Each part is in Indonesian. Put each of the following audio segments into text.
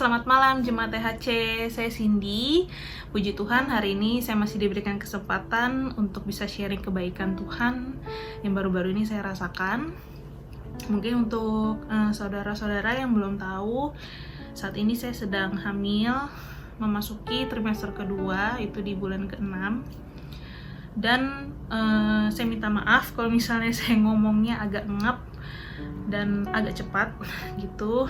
selamat malam Jemaat THC, saya Cindy. Puji Tuhan, hari ini saya masih diberikan kesempatan untuk bisa sharing kebaikan Tuhan yang baru-baru ini saya rasakan. Mungkin untuk saudara-saudara yang belum tahu, saat ini saya sedang hamil, memasuki trimester kedua, itu di bulan ke-6. Dan saya minta maaf kalau misalnya saya ngomongnya agak ngap dan agak cepat gitu.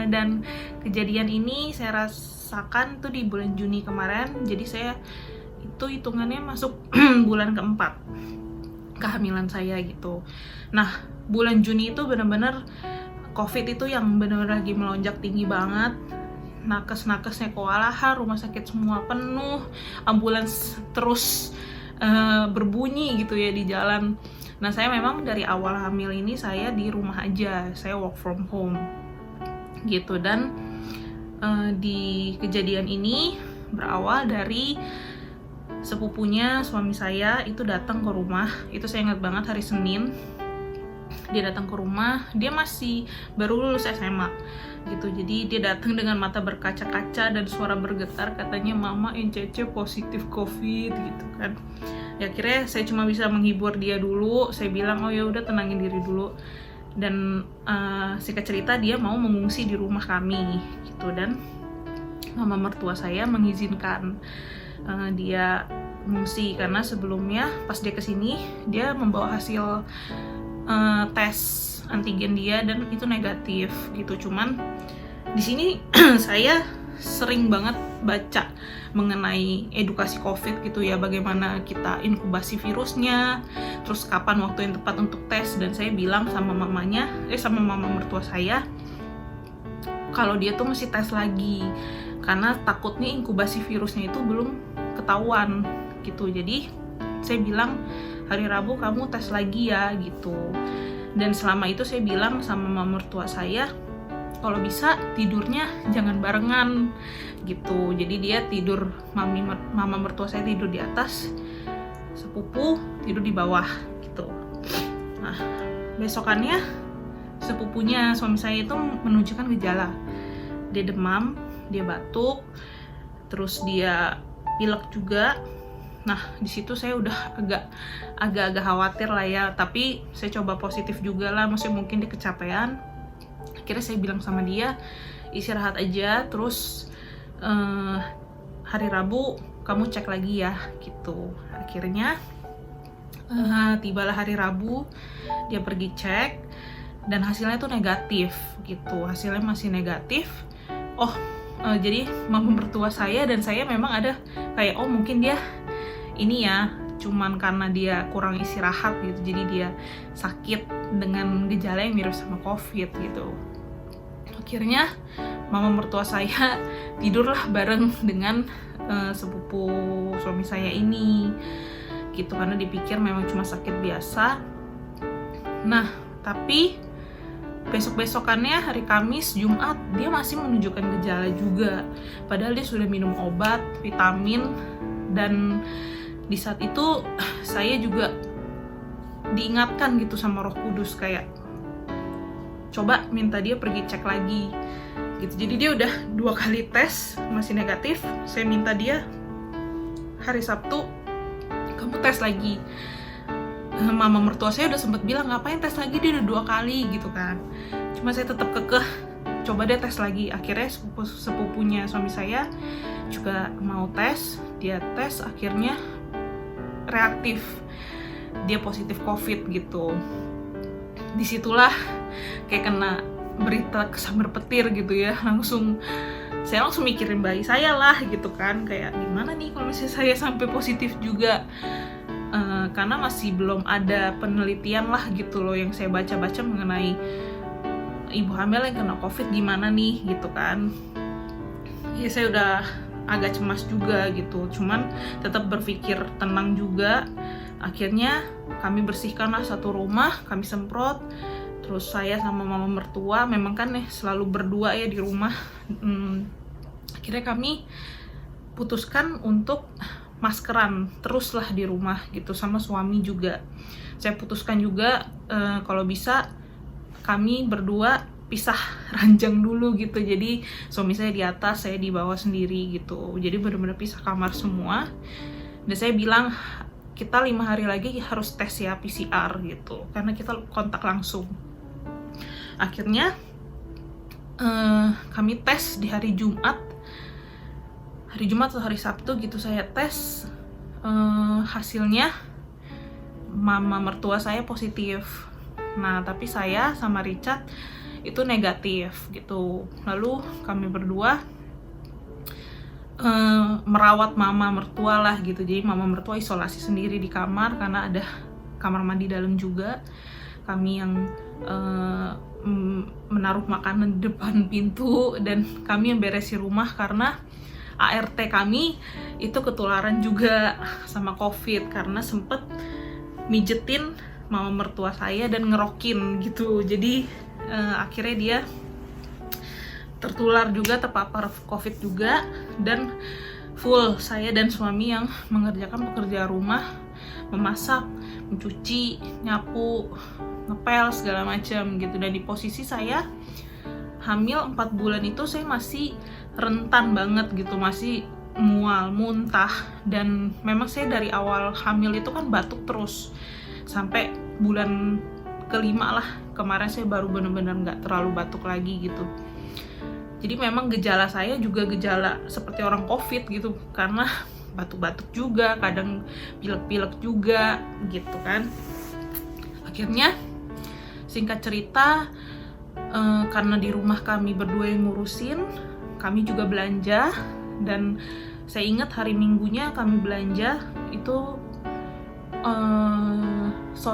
Dan kejadian ini saya rasakan tuh di bulan Juni kemarin, jadi saya itu hitungannya masuk bulan keempat kehamilan saya gitu. Nah, bulan Juni itu benar-benar COVID itu yang benar-benar lagi melonjak tinggi banget. Nakes-nakesnya kewalahan, rumah sakit semua penuh, ambulans terus berbunyi gitu ya di jalan. Nah, saya memang dari awal hamil ini saya di rumah aja, saya work from home gitu. Dan di kejadian ini berawal dari sepupunya suami saya itu datang ke rumah. Itu saya ingat banget, hari Senin dia datang ke rumah. Dia masih baru lulus SMA gitu, jadi dia datang dengan mata berkaca-kaca dan suara bergetar, katanya mama Encece positif COVID gitu kan. Ya akhirnya saya cuma bisa menghibur dia dulu. Saya bilang, oh ya udah, tenangin diri dulu. Dan singkat cerita, dia mau mengungsi di rumah kami gitu. Dan mama mertua saya mengizinkan dia mengungsi, karena sebelumnya pas dia kesini dia membawa hasil tes antigen dia dan itu negatif gitu. Cuman di sini saya sering banget baca mengenai edukasi COVID gitu ya, bagaimana kita inkubasi virusnya, terus kapan waktu yang tepat untuk tes. Dan saya bilang sama sama mama mertua saya kalau dia tuh mesti tes lagi, karena takutnya inkubasi virusnya itu belum ketahuan gitu. Jadi saya bilang hari Rabu kamu tes lagi ya gitu. Dan selama itu saya bilang sama mama mertua saya, kalau bisa tidurnya jangan barengan gitu. Jadi dia tidur, mama mertua saya tidur di atas, sepupu tidur di bawah gitu. Nah, besokannya sepupunya suami saya itu menunjukkan gejala. Dia demam, dia batuk, terus dia pilek juga. Nah, di situ saya udah agak-agak khawatir lah ya, tapi saya coba positif juga lah, maksudnya mungkin dia kecapean. Akhirnya saya bilang sama dia, istirahat aja, terus hari Rabu kamu cek lagi ya gitu. Akhirnya tibalah hari Rabu, dia pergi cek dan hasilnya tuh negatif gitu. Hasilnya masih negatif. Jadi mama mertua saya dan saya memang ada kayak, oh mungkin dia ini ya cuman karena dia kurang istirahat gitu, jadi dia sakit dengan gejala yang mirip sama COVID gitu. Akhirnya mama mertua saya tidurlah bareng dengan sepupu suami saya ini gitu, karena dipikir memang cuma sakit biasa. Nah, tapi besok-besokannya hari Kamis, Jumat, dia masih menunjukkan gejala juga, padahal dia sudah minum obat, vitamin. Dan di saat itu saya juga diingatkan gitu sama Roh Kudus, kayak coba minta dia pergi cek lagi gitu. Jadi dia udah 2 kali tes masih negatif. Saya minta dia hari Sabtu kamu tes lagi. Mama mertua saya udah sempet bilang, ngapain tes lagi, dia udah 2 kali gitu kan. Cuma saya tetap kekeh, coba deh tes lagi. Akhirnya sepupunya suami saya juga mau tes. Dia tes, akhirnya reaktif, dia positif COVID gitu. Disitulah kayak kena berita kesambar petir gitu ya. Saya langsung mikirin bayi saya lah gitu kan, kayak gimana nih kalau misalnya saya sampai positif juga. Karena masih belum ada penelitian lah gitu loh yang saya baca-baca mengenai ibu hamil yang kena COVID gimana nih gitu kan. Ya saya udah agak cemas juga gitu, cuman tetap berpikir tenang juga. Akhirnya kami bersihkanlah satu rumah, kami semprot. Terus saya sama mama mertua memang kan selalu berdua ya di rumah. Akhirnya kami putuskan untuk maskeran teruslah di rumah gitu, sama suami juga. Saya putuskan juga kalau bisa kami berdua pisah ranjang dulu gitu. Jadi suami saya di atas, saya di bawah sendiri gitu. Jadi benar-benar pisah kamar semua. Dan saya bilang, kita 5 hari lagi harus tes ya PCR gitu, karena kita kontak langsung. Akhirnya kami tes di hari Jumat atau hari Sabtu gitu. Saya tes, hasilnya mama mertua saya positif. Nah, tapi saya sama Richard itu negatif gitu. Lalu kami berdua merawat mama mertua lah gitu. Jadi mama mertua isolasi sendiri di kamar karena ada kamar mandi dalam juga. Kami yang menaruh makanan di depan pintu, dan kami yang beresi rumah karena ART kami itu ketularan juga sama COVID karena sempet mijetin mama mertua saya dan ngerokin gitu. Jadi akhirnya dia tertular juga, terpapar COVID juga, dan full saya dan suami yang mengerjakan pekerjaan rumah, memasak, mencuci, nyapu, ngepel segala macam gitu. Dan di posisi saya hamil 4 bulan itu saya masih rentan banget gitu, masih mual, muntah, dan memang saya dari awal hamil itu kan batuk terus sampai bulan kelima lah. Kemarin saya baru benar-benar nggak terlalu batuk lagi gitu. Jadi memang gejala saya juga gejala seperti orang COVID gitu, karena batuk-batuk juga, kadang pilek-pilek juga gitu kan. Akhirnya singkat cerita, karena di rumah kami berdua yang ngurusin, kami juga belanja. Dan saya ingat hari Minggunya kami belanja itu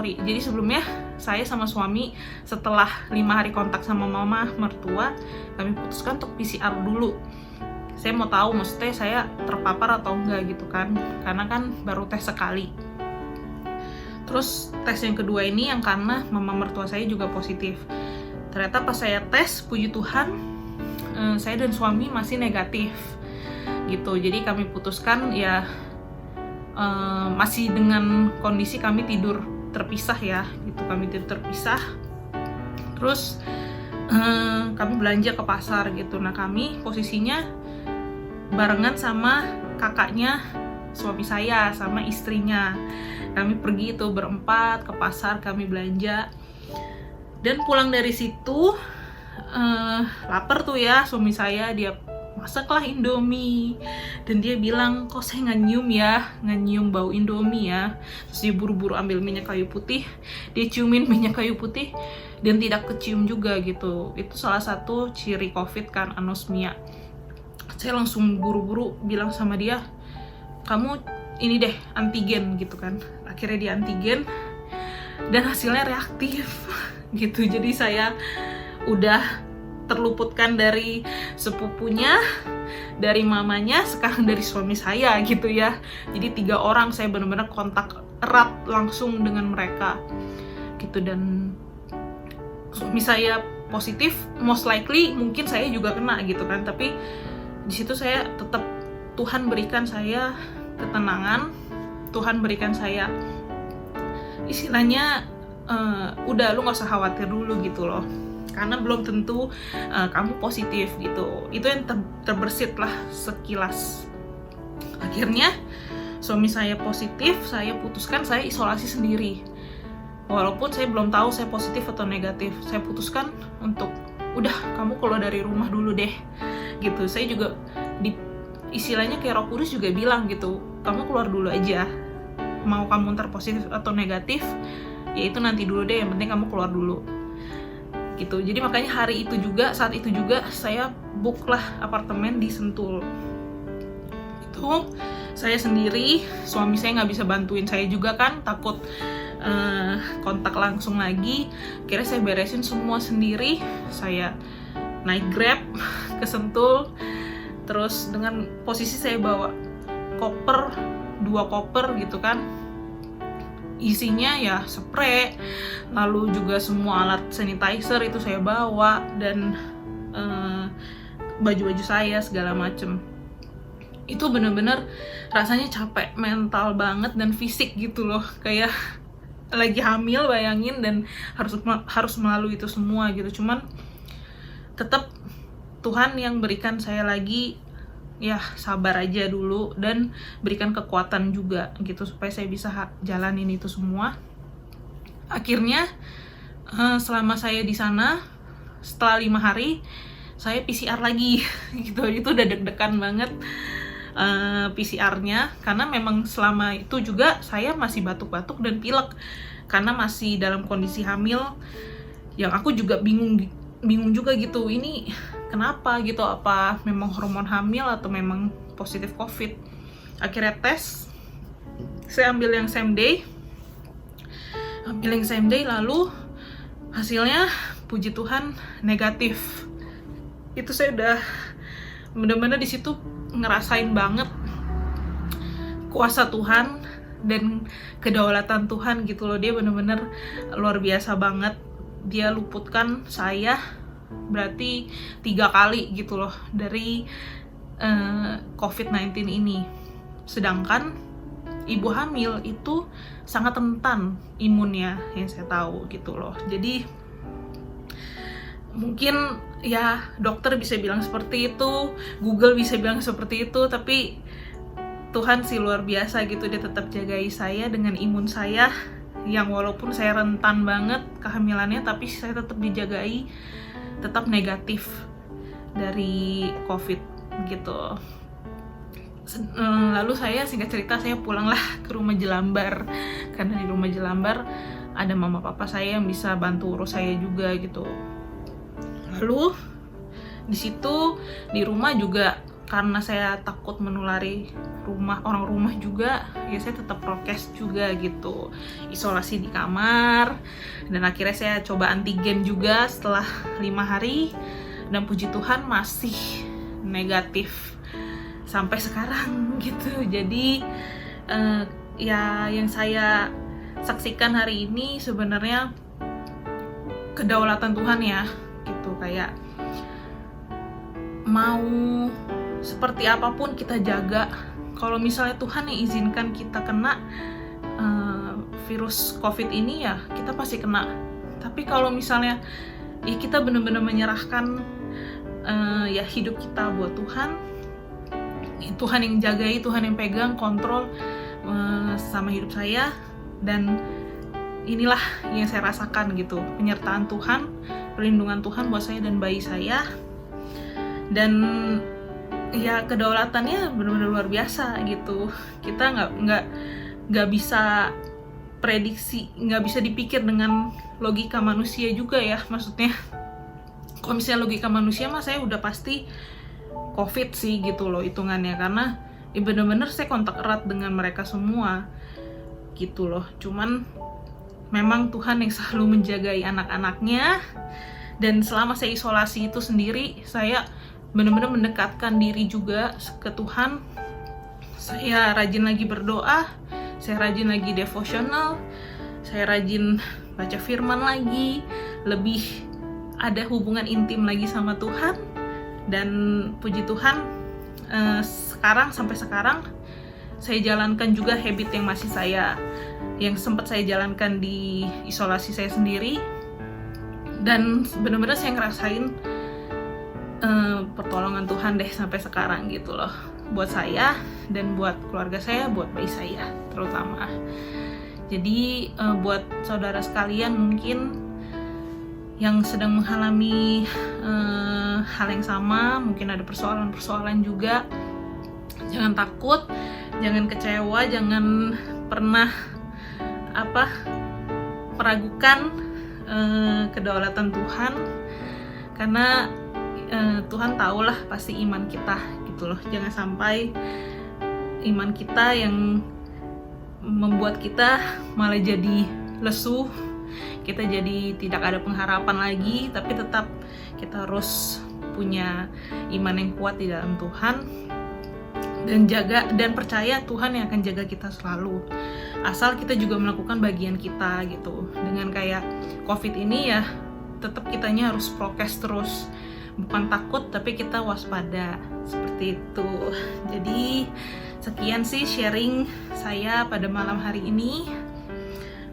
jadi sebelumnya saya sama suami setelah 5 hari kontak sama mama mertua, kami putuskan untuk PCR dulu. Saya mau tahu maksudnya saya terpapar atau enggak gitu kan, karena kan baru tes sekali. Terus tes yang kedua ini yang karena mama mertua saya juga positif. Ternyata pas saya tes, puji Tuhan, saya dan suami masih negatif gitu. Jadi kami putuskan ya, masih dengan kondisi kami tidur terpisah ya gitu, kami tidur terpisah. Terus kami belanja ke pasar gitu. Nah, kami posisinya barengan sama kakaknya suami saya sama istrinya. Kami pergi itu berempat ke pasar, kami belanja. Dan pulang dari situ lapar tuh ya suami saya, dia masaklah Indomie, dan dia bilang, kok saya nggak nyium bau Indomie ya. Terus dia buru-buru ambil minyak kayu putih, dia ciumin minyak kayu putih dan tidak kecium juga gitu. Itu salah satu ciri COVID kan, anosmia. Saya langsung buru-buru bilang sama dia, kamu ini deh antigen gitu kan. Akhirnya dia antigen dan hasilnya reaktif gitu. Jadi saya udah terluputkan dari sepupunya, dari mamanya, sekarang dari suami saya gitu ya. Jadi 3 orang saya benar-benar kontak erat langsung dengan mereka gitu. Dan suami saya positif, most likely mungkin saya juga kena gitu kan. Tapi di situ saya tetap, Tuhan berikan saya ketenangan, Tuhan berikan saya istilahnya udah lu nggak usah khawatir dulu gitu loh, karena belum tentu kamu positif gitu. Itu yang terbersit lah sekilas. Akhirnya suami saya positif, saya putuskan saya isolasi sendiri. Walaupun saya belum tahu saya positif atau negatif, saya putuskan untuk udah kamu keluar dari rumah dulu deh gitu. Saya juga istilahnya kayak Roh Kudus juga bilang gitu, kamu keluar dulu aja, mau kamu ntar positif atau negatif ya itu nanti dulu deh, yang penting kamu keluar dulu gitu. Jadi makanya saat itu juga saya book lah apartemen di Sentul. Itu saya sendiri, suami saya nggak bisa bantuin saya juga kan, takut kontak langsung lagi. Akhirnya saya beresin semua sendiri, saya naik Grab ke Sentul. Terus dengan posisi saya bawa 2 koper gitu kan, isinya ya spray, lalu juga semua alat sanitizer itu saya bawa, dan baju-baju saya segala macem. Itu bener-bener rasanya capek mental banget dan fisik gitu loh, kayak lagi hamil bayangin, dan harus melalui itu semua gitu. Cuman tetap Tuhan yang berikan saya lagi, ya sabar aja dulu dan berikan kekuatan juga gitu supaya saya bisa jalanin itu semua. Akhirnya selama saya di sana, setelah 5 hari saya PCR lagi gitu. Itu udah deg-degan banget PCR-nya, karena memang selama itu juga saya masih batuk-batuk dan pilek karena masih dalam kondisi hamil, yang aku juga bingung juga gitu, ini kenapa gitu, apa memang hormon hamil atau memang positif COVID. Akhirnya tes, saya ambil yang same day, lalu hasilnya puji Tuhan negatif. Itu saya udah bener-bener di situ ngerasain banget kuasa Tuhan dan kedaulatan Tuhan gitu loh. Dia bener-bener luar biasa banget. Dia luputkan saya berarti 3 kali gitu loh dari COVID-19 ini. Sedangkan ibu hamil itu sangat rentan imunnya, yang saya tahu gitu loh. Jadi mungkin ya dokter bisa bilang seperti itu, Google bisa bilang seperti itu, tapi Tuhan sih luar biasa gitu. Dia tetap jagai saya dengan imun saya yang walaupun saya rentan banget kehamilannya, tapi saya tetap dijagai, tetap negatif dari COVID gitu. Lalu saya, singkat cerita, saya pulanglah ke rumah Jelambar, karena di rumah Jelambar ada mama papa saya yang bisa bantu urus saya juga gitu. Lalu di situ di rumah juga, karena saya takut menulari orang rumah juga, ya saya tetap prokes juga gitu, isolasi di kamar. Dan akhirnya saya coba antigen juga setelah 5 hari, dan puji Tuhan masih negatif sampai sekarang gitu. Jadi ya yang saya saksikan hari ini sebenarnya kedaulatan Tuhan ya gitu. Kayak mau seperti apapun kita jaga, kalau misalnya Tuhan yang izinkan kita kena virus COVID ini, ya kita pasti kena. Tapi kalau misalnya ya kita benar-benar menyerahkan ya hidup kita buat Tuhan, Tuhan yang jagai, Tuhan yang pegang kontrol sama hidup saya, dan inilah yang saya rasakan gitu, penyertaan Tuhan, perlindungan Tuhan buat saya dan bayi saya. Dan ya kedaulatannya benar-benar luar biasa gitu. Kita nggak bisa prediksi, nggak bisa dipikir dengan logika manusia juga ya. Maksudnya kalau misalnya logika manusia mah saya udah pasti COVID sih gitu loh hitungannya, karena ya benar-benar saya kontak erat dengan mereka semua gitu loh. Cuman memang Tuhan yang selalu menjagai anak-anaknya. Dan selama saya isolasi itu sendiri, saya benar-benar mendekatkan diri juga ke Tuhan. Saya rajin lagi berdoa, saya rajin lagi devotional, saya rajin baca firman lagi, lebih ada hubungan intim lagi sama Tuhan. Dan puji Tuhan, sampai sekarang saya jalankan juga habit yang sempat saya jalankan di isolasi saya sendiri. Dan benar-benar saya ngerasain pertolongan Tuhan deh sampai sekarang gitu loh, buat saya dan buat keluarga saya, buat bayi saya terutama. Jadi buat saudara sekalian mungkin yang sedang mengalami hal yang sama, mungkin ada persoalan-persoalan juga, jangan takut, jangan kecewa, jangan pernah meragukan kedaulatan Tuhan, karena Tuhan tahulah pasti iman kita gitu loh. Jangan sampai iman kita yang membuat kita malah jadi lesu, kita jadi tidak ada pengharapan lagi, tapi tetap kita harus punya iman yang kuat di dalam Tuhan, dan jaga dan percaya Tuhan yang akan jaga kita selalu. Asal kita juga melakukan bagian kita gitu. Dengan kayak COVID ini ya, tetap kitanya harus prokes terus. Bukan takut, tapi kita waspada, seperti itu. Jadi sekian sih sharing saya pada malam hari ini.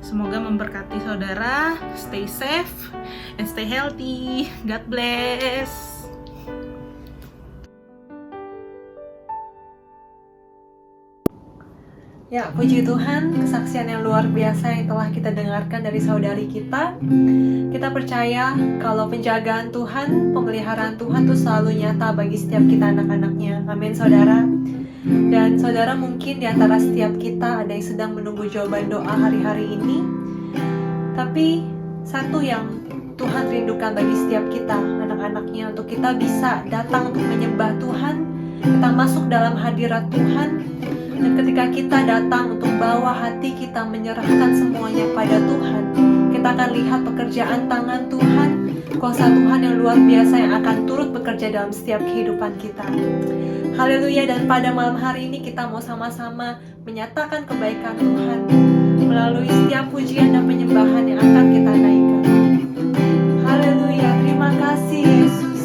Semoga memberkati saudara, stay safe and stay healthy. God bless. Ya, puji Tuhan, kesaksian yang luar biasa yang telah kita dengarkan dari saudari kita. Kita percaya kalau penjagaan Tuhan, pemeliharaan Tuhan itu selalu nyata bagi setiap kita anak-anaknya. Amin, saudara. Dan saudara, mungkin di antara setiap kita ada yang sedang menunggu jawaban doa hari-hari ini. Tapi satu yang Tuhan rindukan bagi setiap kita, anak-anaknya, untuk kita bisa datang untuk menyembah Tuhan, kita masuk dalam hadirat Tuhan. Dan ketika kita datang untuk bawa hati kita menyerahkan semuanya pada Tuhan, kita akan lihat pekerjaan tangan Tuhan, kuasa Tuhan yang luar biasa yang akan turut bekerja dalam setiap kehidupan kita. Haleluya. Dan pada malam hari ini kita mau sama-sama menyatakan kebaikan Tuhan melalui setiap pujian dan penyembahan yang akan kita naikkan. Haleluya. Terima kasih Yesus.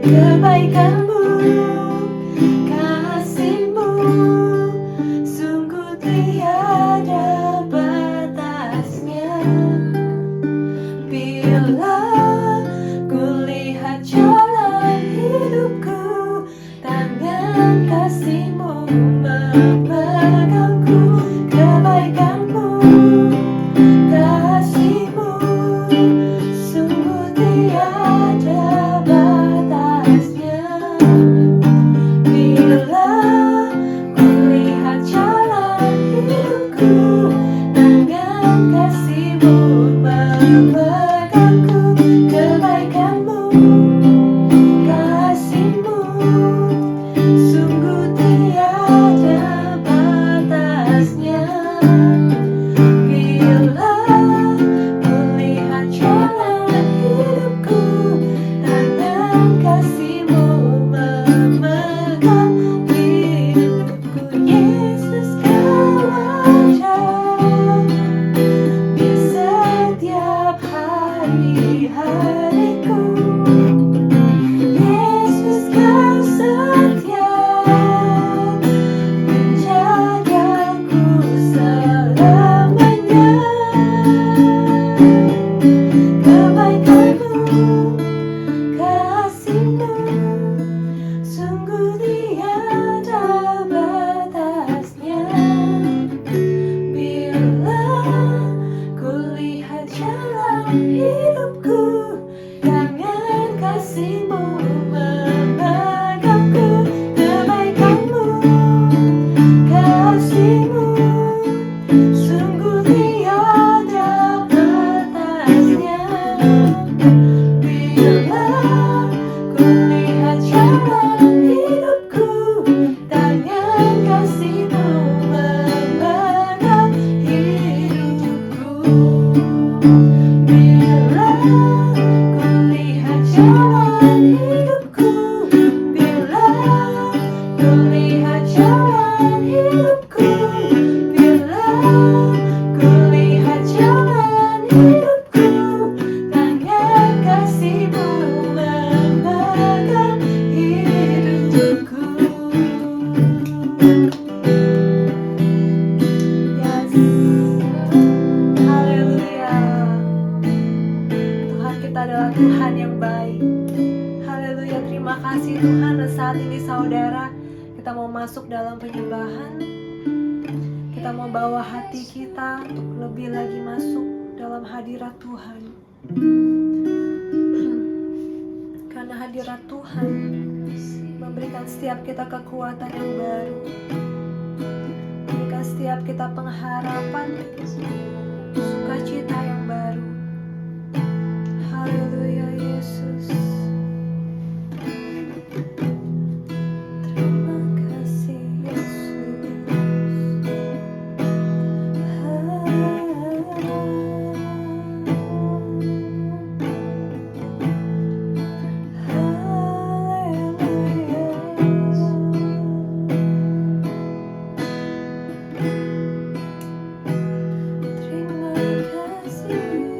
Kebaikanmu, kasih-Mu, sungguh tiada batasnya. Bila ku lihat jalan hidupku, tangan kasih-Mu memegangku. Kebaikanmu, kasih-Mu, sungguh tiada batasnya. memegangku, kebaikanmu, kasihmu, sungguh tiada batasnya. Bila melihat jalan hidupku, tangan kasihmu memegang hidupku. Yesus kau ada di setiap hari-hariku. Yesus kau setia menjagaku selamanya. Kebaikanmu, kasihmu, sungguh tiada batasnya. Bila kulihat jalan hidupku, tangan kasihmu memegangku. Kebaikanmu, kasihmu, sungguh tiada batasnya. Bila kulihat jalan hidupku, tangan kasihmu memegang hidupku. Bila kulihat jalan hidupku, bila kulihat jalan hidupku, bila kulihat jalan hidupku, tangan kasihmu memegang hidupku. Yes. Haleluya. Tuhan kita adalah Tuhan yang baik. Haleluya, terima kasih Tuhan. Dan saat ini saudara, kita mau masuk dalam penyembahan. Kita mau bawa hati kita untuk lebih lagi masuk dalam hadirat Tuhan. Karena hadirat Tuhan memberikan setiap kita kekuatan yang baru, memberikan setiap kita pengharapan, sukacita yang baru. Haleluya Yesus. Terima kasih Yesus. Haleluya. Terima kasih.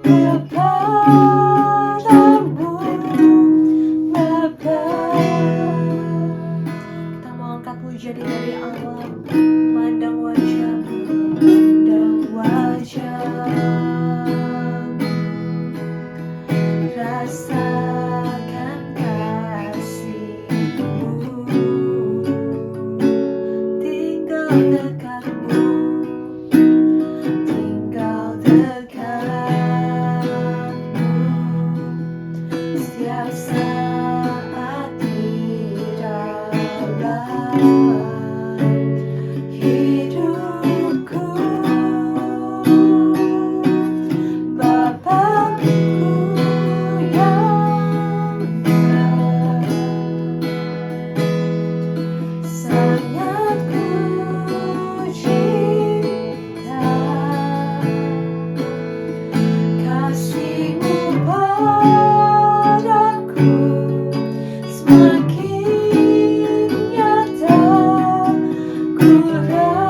kepadamu Bapa. Kita mau angkat pujian dari alam, mandang wajah-Mu, mandang wajah. Rasakan kasih-Mu, tinggal dekat-Mu, tinggal dekat-Mu, setiap saat di dalam hidupku. Bapakku yang baik, sangat ku cinta kasih-Mu padaku, semakin nyata ku rasakan.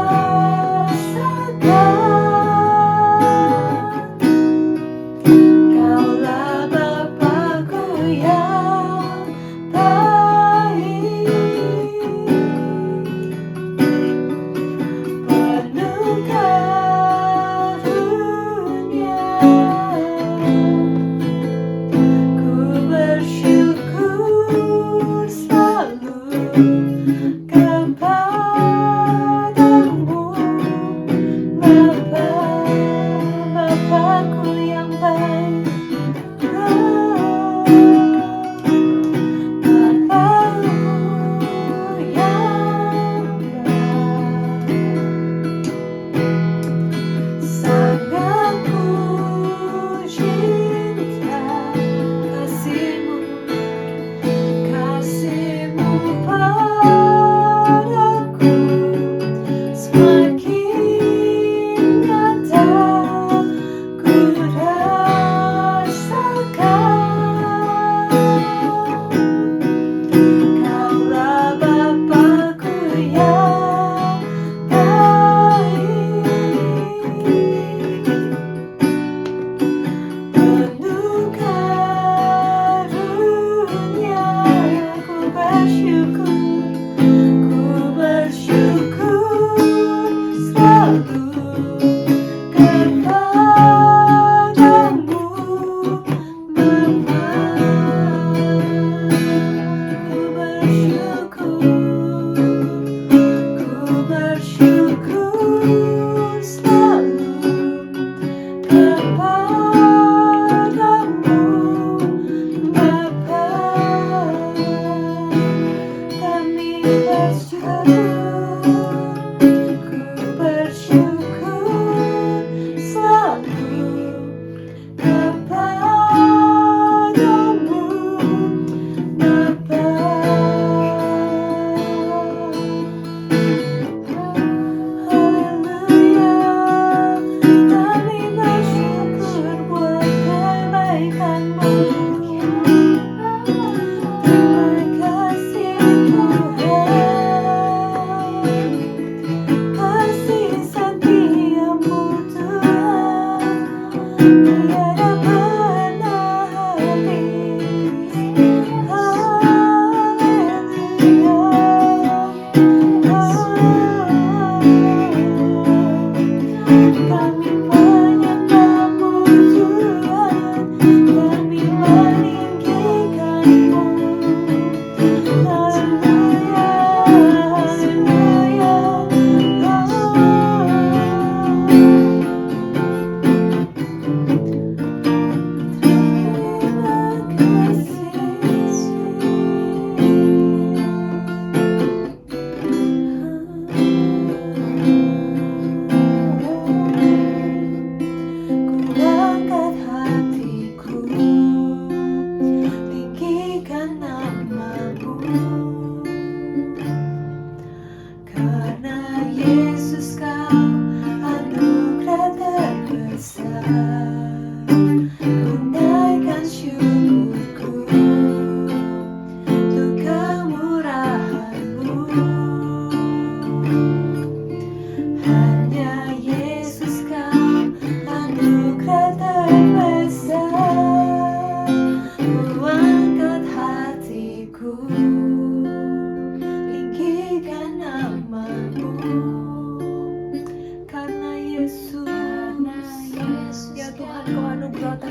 Kaulah Bapakku yang baik, penuh karunia. Ku bersyukur selalu kepadamu Bapa, Bapakku yang baik. Bapakku yang baik, sangat ku cinta kasih-Mu, kasih-Mu padaku, semakin nyata ku rasakan.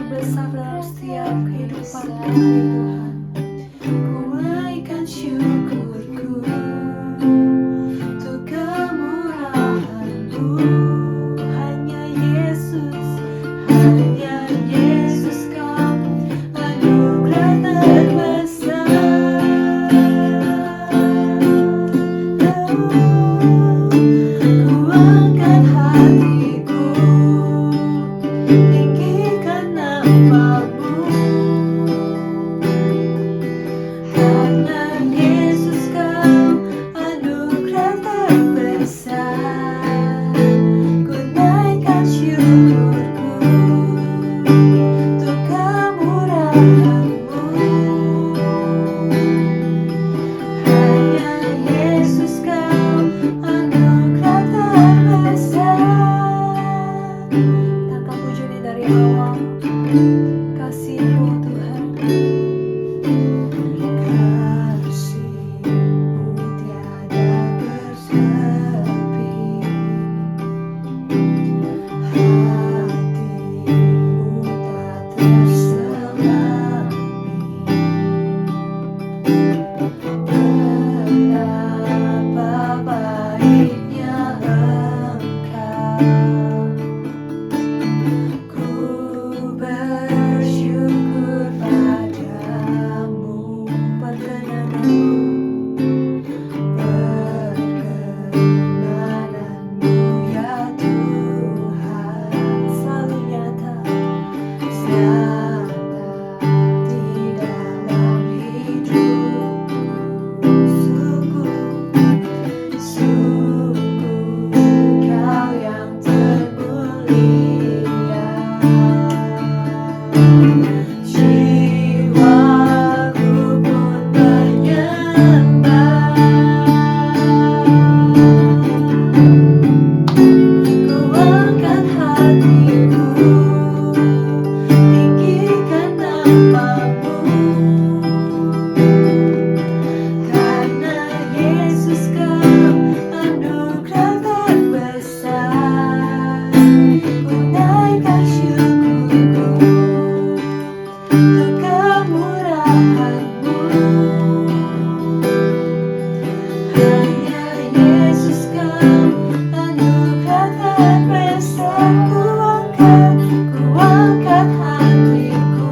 terbesar dalam setiap kehidupan kami Tuhan. Ku naikkan syukurku untuk kemurahan-Mu. Hanya Yesus Kau anugerah terbesar. Ku angkat hatiku, tinggikan nama-Mu. Karena Yesus Kau anugerah terbesar. Ku naikkan syukurku untuk kemurahan-Mu. Hanya Yesus Kau anugerah terbesar. Tangkap pujian dari awal, kasih-Mu Tuhan. Kasih-Mu tiada bersepi, hati-Mu tak terselami. Betapa baiknya Engkau, ku bersyukur padamu. Perkenananmu ya Tuhan, selalu nyata di dalam hidupku. Sungguh Kau yang termulia. Jiwaku pun menyembah. Ku angkat hatiku, tinggikan nama-Mu. Karena Yesus Kau anugerah terbesar. Ku naikkan syukurku untuk kemurahan-Mu. Hanya Yesus Kau anugerah terbesar. Ku angkat hatiku,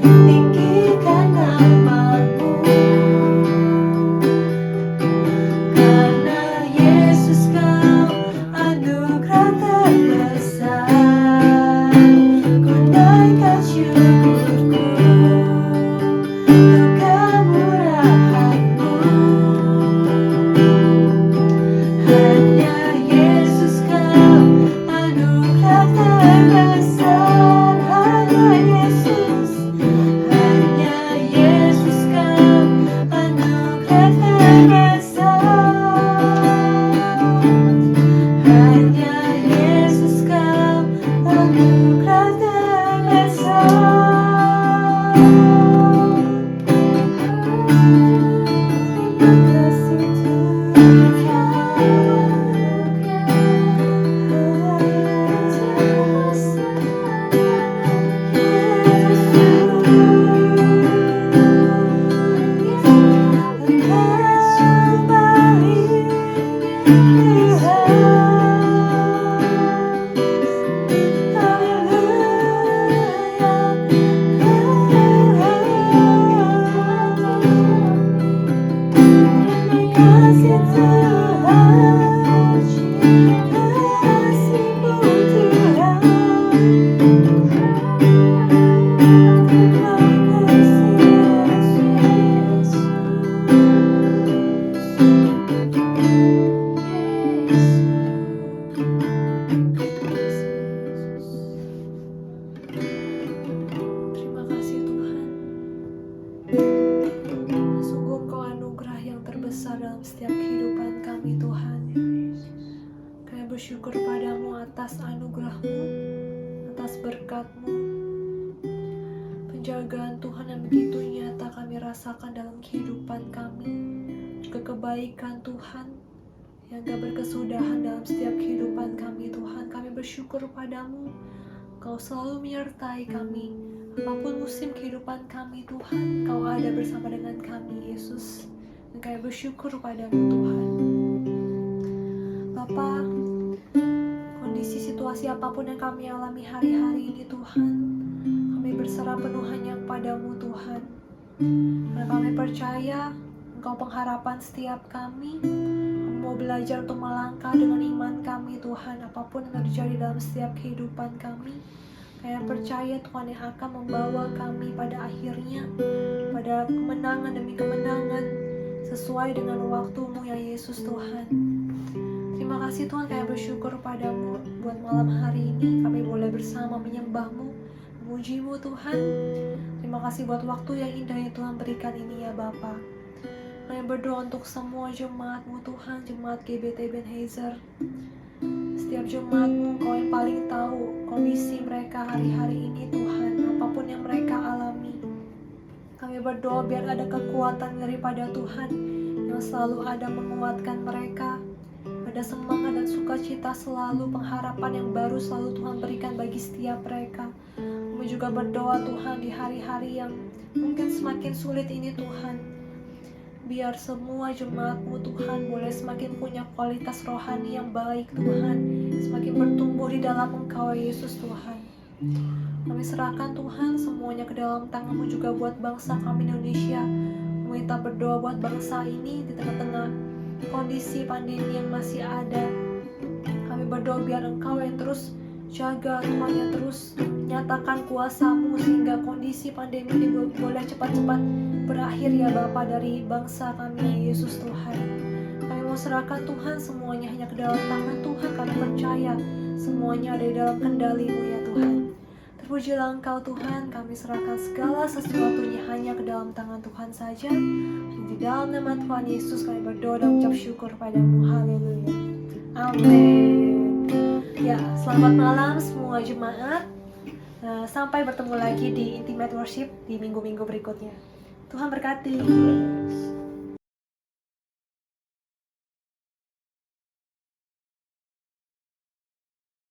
tinggikan nama-Mu. Karena Yesus Kau anugerah terbesar. Ku naikkan syukurku untuk kemurahan-Mu. Hanya Yesus Kau anugerah terbesar. Hanya Yesus Kau anugerah terbesar. Hanya Yesus Kau anugerah terbesar. Terima kasih bersyukur padamu atas anugerah-Mu, atas berkat-Mu. Penjagaan Tuhan yang begitu nyata kami rasakan dalam kehidupan kami. Juga kebaikan Tuhan yang gak berkesudahan dalam setiap kehidupan kami Tuhan. Kami bersyukur padamu Kau selalu menyertai kami. Apapun musim kehidupan kami Tuhan, Kau ada bersama dengan kami Yesus. Dan kami bersyukur padamu Tuhan. Bapa, kondisi situasi apapun yang kami alami hari-hari ini Tuhan, kami berserah penuh hanya kepadamu Tuhan. Karena kami percaya Engkau pengharapan setiap kami. Kami mau belajar untuk melangkah dengan iman kami Tuhan, apapun yang terjadi dalam setiap kehidupan kami. Kami percaya Tuhan yang akan membawa kami pada akhirnya, pada kemenangan demi kemenangan, sesuai dengan waktu-Mu ya Yesus Tuhan. Terima kasih Tuhan, kami bersyukur padamu buat malam hari ini kami boleh bersama menyembah-Mu, memuji-Mu Tuhan. Terima kasih buat waktu yang indah yang Tuhan berikan ini ya Bapa. Kami berdoa untuk semua jemaat-Mu Tuhan, jemaat GBT Ebenezer. Setiap jemaat-Mu, Kau yang paling tahu kondisi mereka hari-hari ini Tuhan, apapun yang mereka alami. Kami berdoa biar ada kekuatan daripada Tuhan yang selalu ada menguatkan mereka. Ada semangat dan sukacita selalu, pengharapan yang baru selalu Tuhan berikan bagi setiap mereka. Kami juga berdoa Tuhan di hari-hari yang mungkin semakin sulit ini Tuhan, biar semua jemaat-Mu Tuhan boleh semakin punya kualitas rohani yang baik Tuhan, semakin bertumbuh di dalam Engkau Yesus Tuhan. Kami serahkan Tuhan semuanya ke dalam tangan-Mu juga buat bangsa kami Indonesia. Minta berdoa buat bangsa ini di tengah-tengah kondisi pandemi yang masih ada. Kami berdoa biar Engkau yang terus jaga Tuhan, yang terus nyatakan kuasa-Mu sehingga kondisi pandemi ini boleh cepat-cepat berakhir ya Bapa dari bangsa kami Yesus Tuhan. Kami mau serahkan Tuhan semuanya hanya ke dalam tangan Tuhan. Kami percaya semuanya ada di dalam kendali-Mu ya Tuhan. Terpujilah Engkau Tuhan, kami serahkan segala sesuatunya hanya ke dalam tangan Tuhan saja. Di dalam nama Tuhan Yesus kami berdoa dan ucap syukur padamu. Haleluya. Amin. Ya, selamat malam semua jemaat. Sampai bertemu lagi di Intimate Worship di minggu-minggu berikutnya. Tuhan berkati.